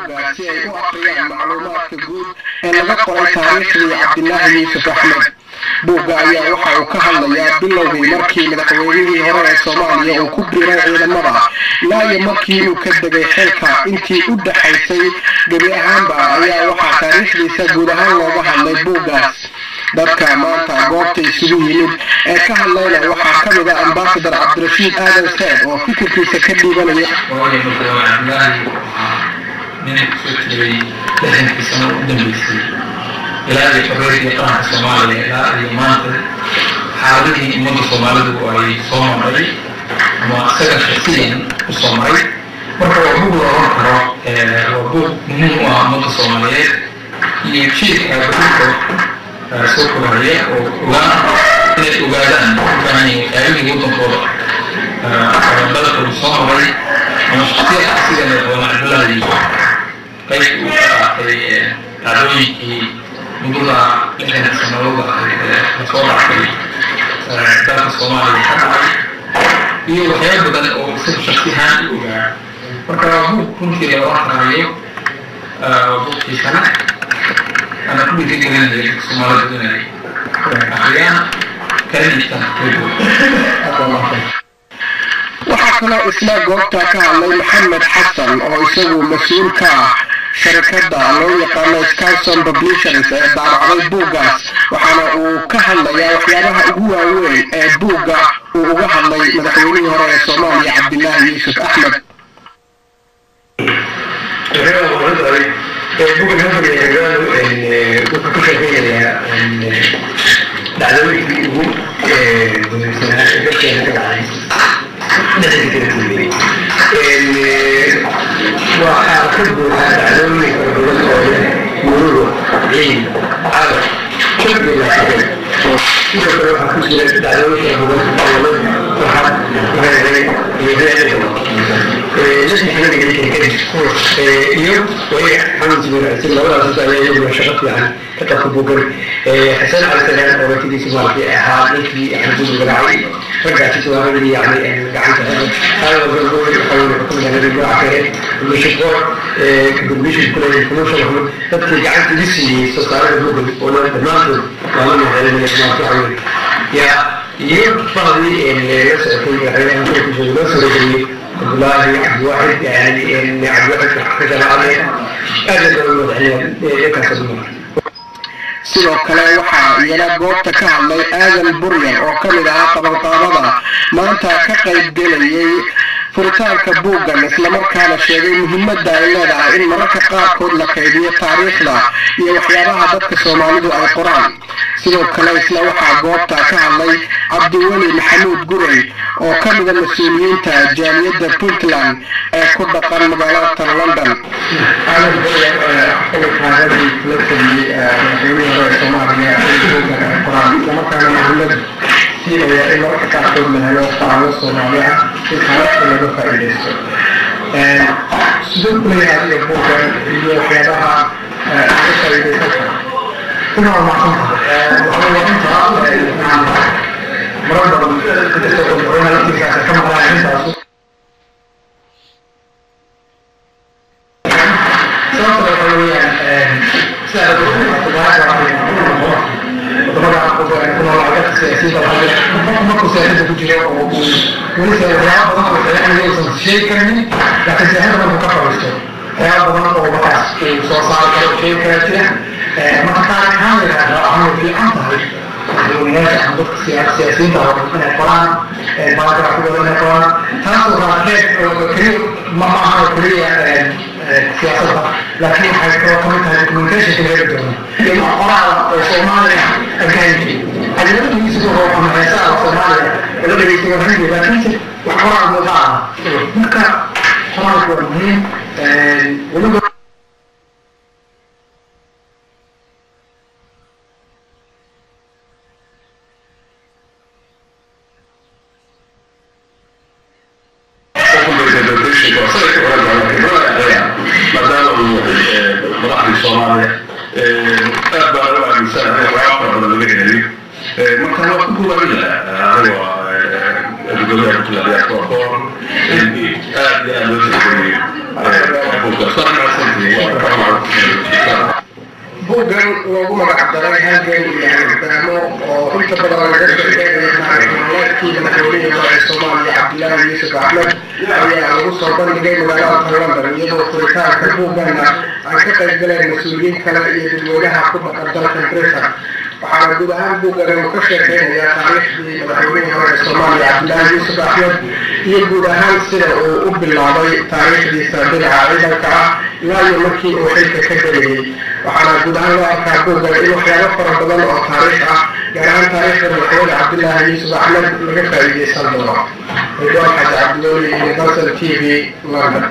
buugga si ay u akhriyaan macluumaadka guud ee laga qoray taariikhdii cabdilaahi yuusuf axmed. buugga ayaa waxa uu ka hadlayaa bilowgii markii madaxweynihii hore ee Soomaaliya uu ku biiray ciidamada ilaa iyo markii uu ka degay xilka intii u dhaxaysay gebi ahaanba ayaa waxaa taariikhdiisa guud ahaan looga hadlay buuggaas. dadka maanta goobta isugu yimid ee ka hadlayna waxaa ka mid ah ambassador Cabdirashiid Aadan Saad oo fikirkiisa ka dhiibanaya. إلى الحرية قناة الصومالية إلى المنطقة حاضرين المنطقة الصومالية وأي صومالي مؤسسة شخصيا الصومالي مرة وجود ورقة وجود من المنطقة الصومالية يشيك بطريقة سوق الهرية ولا الأوغادان كان يعيني وطن فوضى بلد الصومالي من الشخصية الأساسية ونعبلها كيف تعلمي نقول لكن السنوات الصورة في دولة الصومالية هي وحياة بدل أو سب شخصيها الأولى وكرهوا كنت لو رحت عليه وقت سنة أنا كل ذكر من الصومالية بدنا أحيانا كان يستحقوا waxaa kaloo isla goobta ka hadlay Maxamed Xasan oo isagu mas'uul ka ah shirkadda loo yaqaano Skyson Publishers ee daabacday buuggaas waxaana uu ka hadlayaa waxyaabaha ugu waaweyn ee buugga uu uga hadlay madaxweynihii hore ee Soomaaliya Cabdilaahi Yuusuf Axmed. وأعتقد هذا علمي مرور عين على كل ما سبب إذا كانوا حكومة تعلمي لازم احنا نجي يوم وهي حمد بن سلمى ولا تسأل يوم وشغلت يعني كتب بوجر حسن على السلام أو تدي سماه في حال في حدود الجراعي رجعت سواه لي يعني قعدت هذا الجمهور يحاول يقول أنا رجع كذا المشكور بالمشي كل الفلوس اللي تبكي قعدت لسه استطاعت بوجر ولا تناظر ولا هذا اللي ما تعمل يا يوم فاضي اللي يسأل كل حاجة أنت في جلسة والله عبد واحد يعني إن عبد واحد حاجة عليه هذا الدولة يعني يكسب sidoo kale waxaa iyana goobta ka hadlay Aadan Buryan oo ka mid ah qabanqaabada maanta ka qayb galayay furitaanka buuggan isla markaana sheegay muhiimadda ay leedahay in mararka qaarkood la kaydiyo taariikhda iyo waxyaabaha dadka Soomaalidu ay qoraan. sidoo kale isla waxaa goobta ka hadlay Cabdiweli Maxamuud Gurey oo ka mid ah mas'uuliyiinta jaaliyadda Puntland ee ku dhaqan magaalada London. أنا بقول هذا الكلام Soomaaliya Quraan lama kana muhiimad siiyay in marka qaarkood la helo qaado Soomaaliya si xaalad laga faa'iideysto sidoo kale ay buugaan iyo waxyaabaha ka faa'iideysan kuna macquul marada kadib oo ay halkiisa ka maqlaan سياسية الحاجة ممكن سياسية كتير ولسه الرياض بنقول إحنا لازم شيء كرني لكن سياسية ما بنكفر الشيء الرياض بنقول بقاس وصار شيء كتير ما كان كامل هذا عمل في أنتهي والناس عندك سياسيين من القرآن ما يعرفوا من القرآن تناصر كثير ما معه كلية سياسة لكن حيث كمان كوميونيكيشن في غير الجمهور لأن القرآن الصومالي أكاديمي الذي يسويه عن الرسالة الصومالية الذي يسويه عندي لكن القرآن مضاعف ممكن القرآن هو مهم ولو Somalia أكبر من سنة وأكبر من الغير مكان وكل ولا هو الجمهورية الكلابية فور buuggan loogu magac daray halgan iyo halgaamo oo inta badan laga soo sheegaya macluumaadkii madaxweynihii hore ee Soomaaliya Cabdilaahi Yuusuf Axmed ayaa lagu soo bandhigay magaalada London iyadoo furitaanka buugganna ay ka qayb galeen mas'uuliyiin kale iyo dadweynaha ku dhaqan dalka Britain waxaana guud ahaan buuggan uu ka sheekeynayaa taariikhdii madaxweynihii hore ee Soomaaliya Cabdilaahi Yuusuf Axmed iyo guud ahaan sida uu u bilaabay taariikhdiisa dhinaca ciidanka ah ilaa iyo markii uu xilka ka galayay waxaana guud ahaan loo arkaa buuggan in waxyaabo fara badan oo taariikh ah gaar ahaan taariikhda madaxweyne Cabdilaahi Yuusuf Axmed laga faa'iideysan doono. Ridwaan Xaaji Cabdiweli iyo Universal TV London.